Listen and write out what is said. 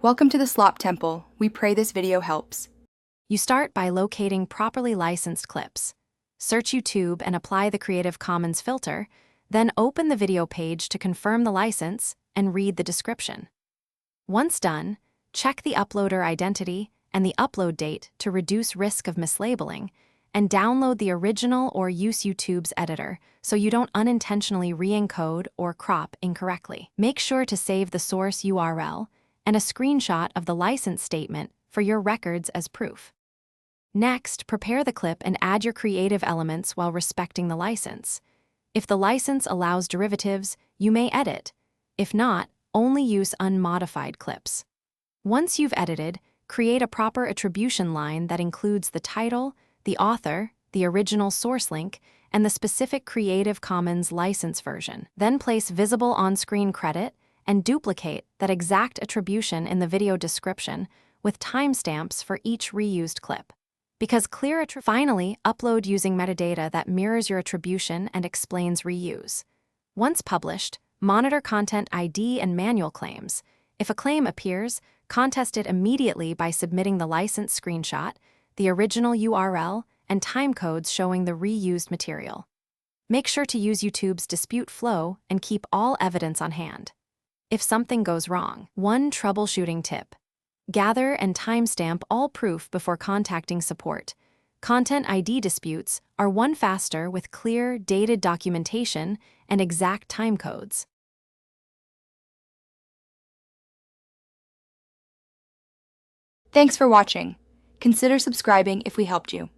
Welcome to the Slop Temple. We pray this video helps. You start by locating properly licensed clips. Search YouTube and apply the Creative Commons filter, then open the video page to confirm the license and read the description. Once done, check the uploader identity and the upload date to reduce risk of mislabeling, and download the original or use YouTube's editor so you don't unintentionally re-encode or crop incorrectly. Make sure to save the source URL and a screenshot of the license statement for your records as proof. Next, prepare the clip and add your creative elements while respecting the license. If the license allows derivatives, you may edit. If not, only use unmodified clips. Once you've edited, create a proper attribution line that includes the title, the author, the original source link, and the specific Creative Commons license version. Then place visible on-screen credit and duplicate that exact attribution in the video description with timestamps for each reused clip. Because finally, upload using metadata that mirrors your attribution and explains reuse. Once published, monitor content ID and manual claims. If a claim appears, contest it immediately by submitting the license screenshot, the original URL, and timecodes showing the reused material. Make sure to use YouTube's dispute flow and keep all evidence on hand. If something goes wrong, one troubleshooting tip: gather and timestamp all proof before contacting support. Content ID disputes are won faster with clear, dated documentation and exact timecodes. Thanks for watching. Consider subscribing if we helped you.